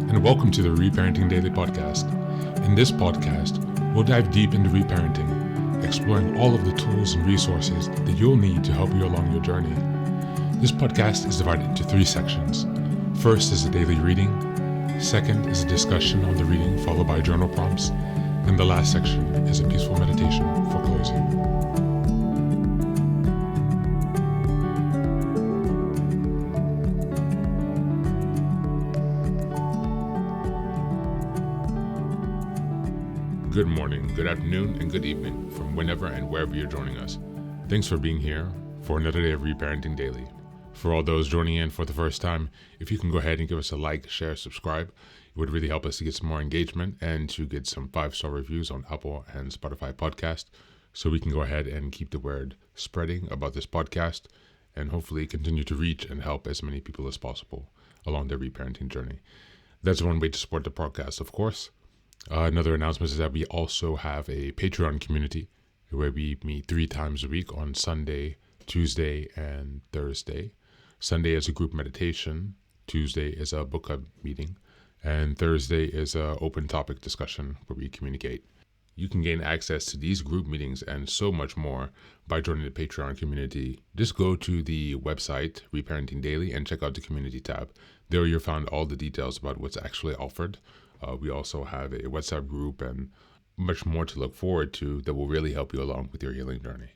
and welcome to the Reparenting Daily podcast. In this podcast, we'll dive deep into reparenting, exploring all of the tools and resources that you'll need to help you along your journey. This podcast is divided into 3 sections. First is a daily reading, second is a discussion on the reading followed by journal prompts, and the last section is a peaceful meditation for closing. Good morning, good afternoon, and good evening from whenever and wherever you're joining us. Thanks for being here for another day of Reparenting Daily. For all those joining in for the first time, if you can go ahead and give us a like, share, subscribe, it would really help us to get some more engagement and to get some 5-star reviews on Apple and Spotify podcast, so we can go ahead and keep the word spreading about this podcast and hopefully continue to reach and help as many people as possible along their reparenting journey. That's one way to support the podcast, of course. Another announcement is that we also have a Patreon community where we meet 3 times a week on Sunday, Tuesday, and Thursday. Sunday is a group meditation, Tuesday is a book club meeting, and Thursday is an open topic discussion where we communicate. You can gain access to these group meetings and so much more by joining the Patreon community. Just go to the website, Reparenting Daily, and check out the community tab. There you'll find all the details about what's actually offered. We also have a WhatsApp group and much more to look forward to that will really help you along with your healing journey.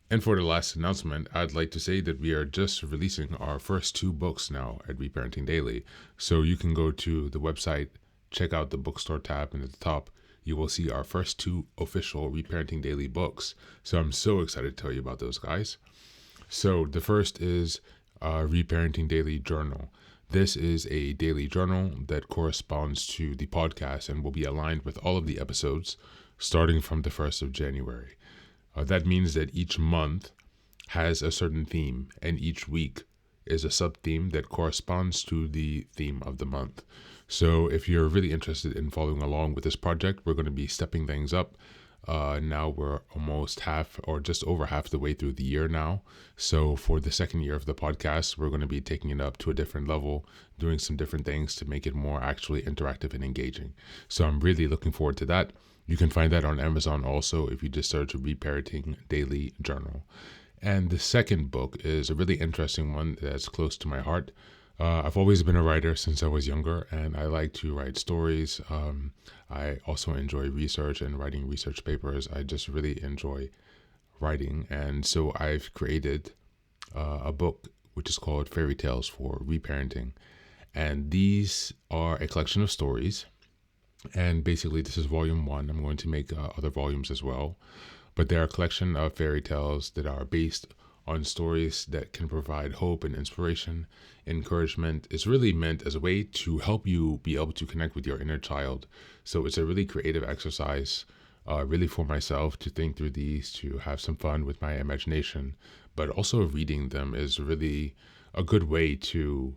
And for the last announcement, I'd like to say that we are just releasing our first 2 books now at Reparenting Daily. So you can go to the website, check out the bookstore tab, and at the top, you will see our first 2 official Reparenting Daily books. So I'm so excited to tell you about those, guys. So the first is Reparenting Daily Journal. This is a daily journal that corresponds to the podcast and will be aligned with all of the episodes starting from the 1st of January. That means that each month has a certain theme, and each week is a sub-theme that corresponds to the theme of the month. So if you're really interested in following along with this project, we're going to be stepping things up. Now we're almost half or just over half the way through the year now. So for the second year of the podcast, we're going to be taking it up to a different level, doing some different things to make it more actually interactive and engaging. So I'm really looking forward to that. You can find that on Amazon also if you just search Reparenting Daily Journal. And the second book is a really interesting one that's close to my heart. I've always been a writer since I was younger, and I like to write stories. I also enjoy research and writing research papers. I just really enjoy writing. And so I've created a book which is called Fairy Tales for Reparenting. And these are a collection of stories. And basically, this is volume 1. I'm going to make other volumes as well. But they're a collection of fairy tales that are based on stories that can provide hope and inspiration, encouragement. It's really meant as a way to help you be able to connect with your inner child. So it's a really creative exercise, really for myself to think through these, to have some fun with my imagination. But also reading them is really a good way to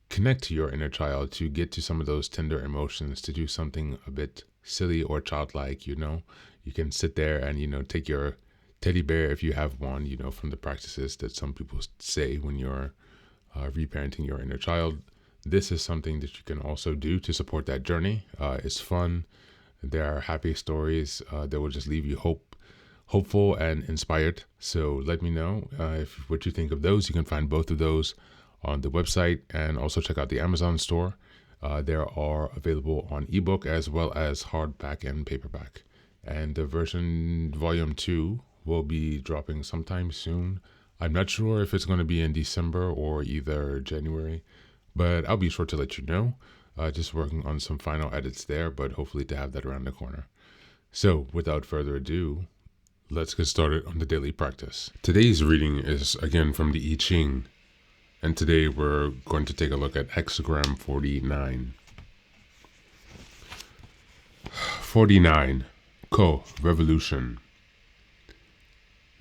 connect to your inner child, to get to some of those tender emotions, to do something a bit silly or childlike, You can sit there and, take your teddy bear, if you have one, from the practices that some people say when you're reparenting your inner child. This is something that you can also do to support that journey. It's fun. There are happy stories that will just leave you hopeful and inspired. So let me know what you think of those. You can find both of those on the website, and also check out the Amazon store. They are available on ebook as well as hardback and paperback. And the version volume 2 will be dropping sometime soon. I'm not sure if it's going to be in December or either January, but I'll be sure to let you know. Just working on some final edits there, but hopefully to have that around the corner. So without further ado, let's get started on the daily practice. Today's reading is again from the Ching, and today we're going to take a look at hexagram 49. 49. Ko, revolution.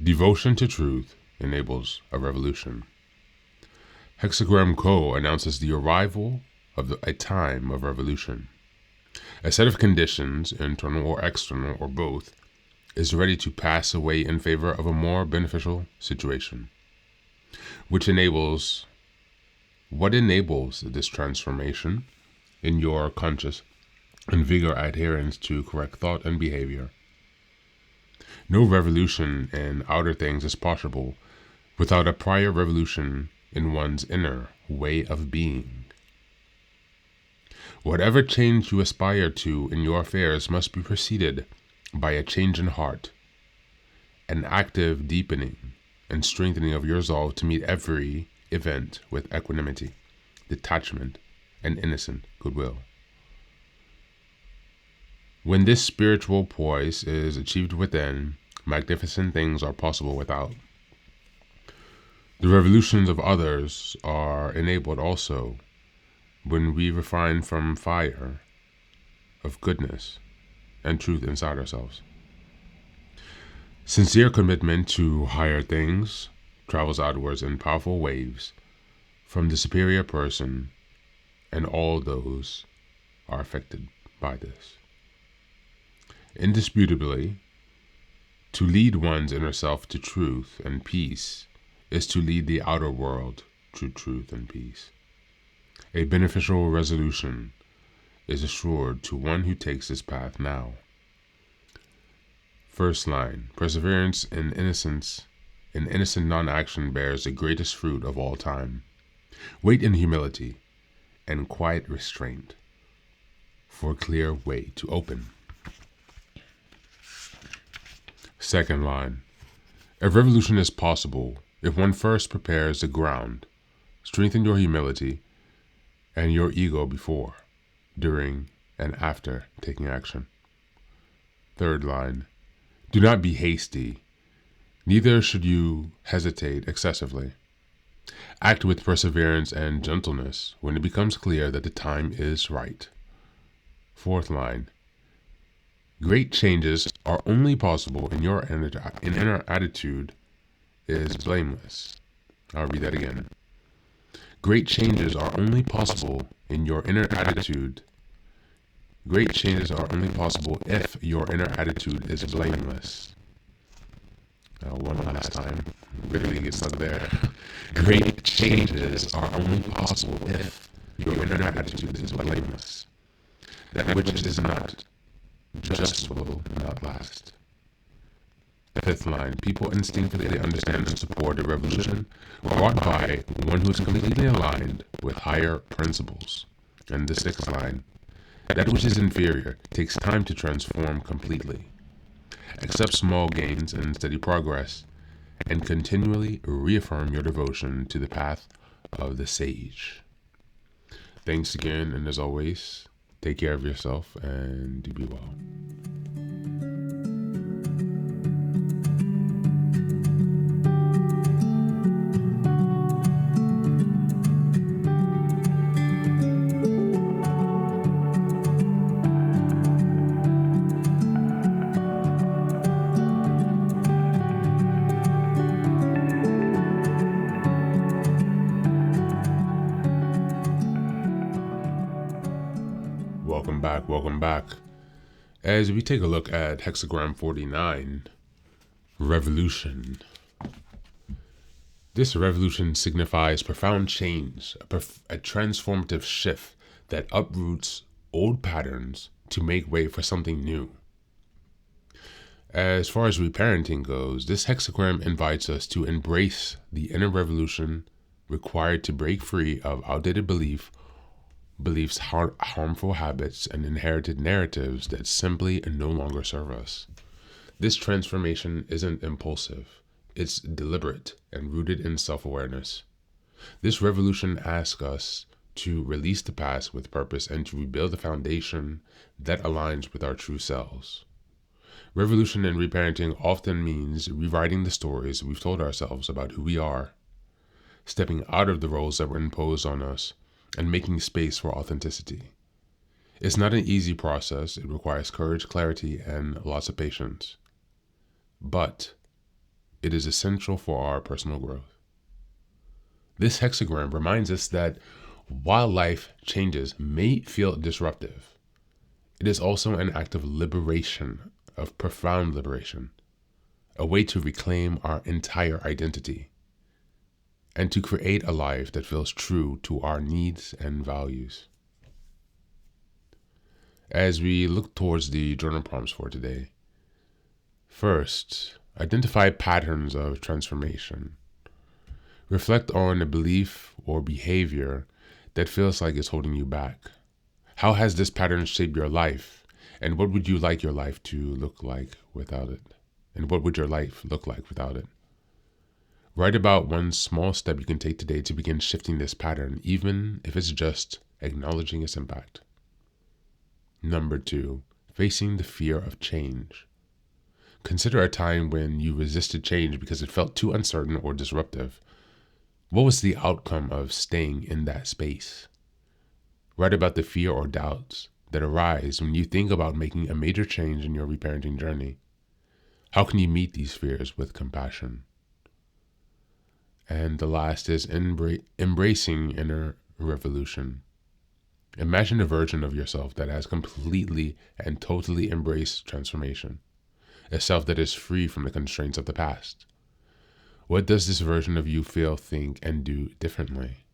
Devotion to truth enables a revolution. Hexagram Ko announces the arrival of a time of revolution. A set of conditions, internal or external or both, is ready to pass away in favor of a more beneficial situation, which enables What enables this transformation in your conscious and vigor adherence to correct thought and behavior. No revolution in outer things is possible without a prior revolution in one's inner way of being. Whatever change you aspire to in your affairs must be preceded by a change in heart, an active deepening and strengthening of your resolve to meet every event with equanimity, detachment, and innocent goodwill. When this spiritual poise is achieved within, magnificent things are possible without. The revolutions of others are enabled also when we refine from fire of goodness and truth inside ourselves. Sincere commitment to higher things travels outwards in powerful waves from the superior person, and all those are affected by this. Indisputably, to lead one's inner self to truth and peace is to lead the outer world to truth and peace. A beneficial resolution is assured to one who takes this path now. First line, perseverance in innocence, in innocent non-action bears the greatest fruit of all time. Wait in humility and quiet restraint for a clear way to open. Second line, a revolution is possible if one first prepares the ground, strengthen your humility and your ego before, during, and after taking action. Third line, do not be hasty, neither should you hesitate excessively. Act with perseverance and gentleness when it becomes clear that the time is right. Fourth line, great changes are only possible in your inner attitude is blameless. I'll read that again. Great changes are only possible in your inner attitude. Great changes are only possible if your inner attitude is blameless. Now, one last time. Really get stuck there. Great changes are only possible if your inner attitude is blameless. That which is not just will not last. Fifth line, people instinctively understand and support a revolution brought by one who is completely aligned with higher principles. And the sixth line, that which is inferior takes time to transform completely. Accept small gains and steady progress, and continually reaffirm your devotion to the path of the sage. Thanks again, and as always, take care of yourself and do be well. Welcome back. As we take a look at hexagram 49, revolution. This revolution signifies profound change, a transformative shift that uproots old patterns to make way for something new. As far as reparenting goes, this hexagram invites us to embrace the inner revolution required to break free of outdated beliefs, harmful habits, and inherited narratives that simply no longer serve us. This transformation isn't impulsive. It's deliberate and rooted in self-awareness. This revolution asks us to release the past with purpose and to rebuild a foundation that aligns with our true selves. Revolution and reparenting often means rewriting the stories we've told ourselves about who we are, stepping out of the roles that were imposed on us, and making space for authenticity. It's not an easy process. It requires courage, clarity, and lots of patience. But it is essential for our personal growth. This hexagram reminds us that while life changes may feel disruptive, it is also an act of liberation, of profound liberation, a way to reclaim our entire identity, and to create a life that feels true to our needs and values. as we look towards the journal prompts for today. First, identify patterns of transformation. Reflect on a belief or behavior that feels like it's holding you back. How has this pattern shaped your life? And what would you like your life to look like without it? And what would your life look like without it? Write about one small step you can take today to begin shifting this pattern, even if it's just acknowledging its impact. Number 2, facing the fear of change. Consider a time when you resisted change because it felt too uncertain or disruptive. What was the outcome of staying in that space? Write about the fear or doubts that arise when you think about making a major change in your reparenting journey. How can you meet these fears with compassion? And the last is embracing inner revolution. Imagine a version of yourself that has completely and totally embraced transformation, a self that is free from the constraints of the past. What does this version of you feel, think, and do differently?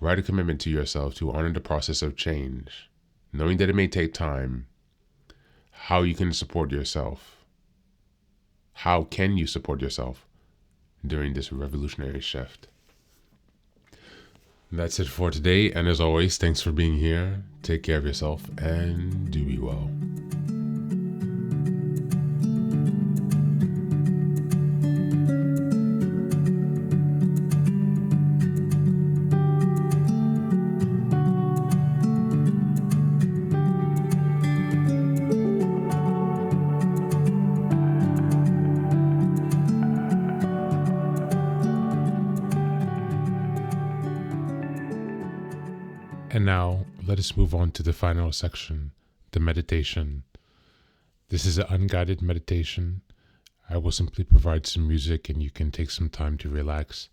Write a commitment to yourself to honor the process of change, knowing that it may take time. How you can support yourself. How can you support yourself during this revolutionary shift? That's it for today, and as always, thanks for being here. Take care of yourself and do be well. And now, let us move on to the final section, the meditation. This is an unguided meditation. I will simply provide some music and you can take some time to relax.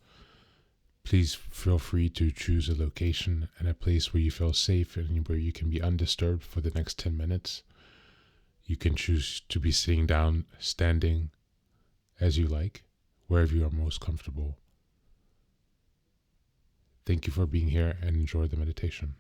Please feel free to choose a location and a place where you feel safe and where you can be undisturbed for the next 10 minutes. You can choose to be sitting down, standing, as you like, wherever you are most comfortable. Thank you for being here and enjoy the meditation.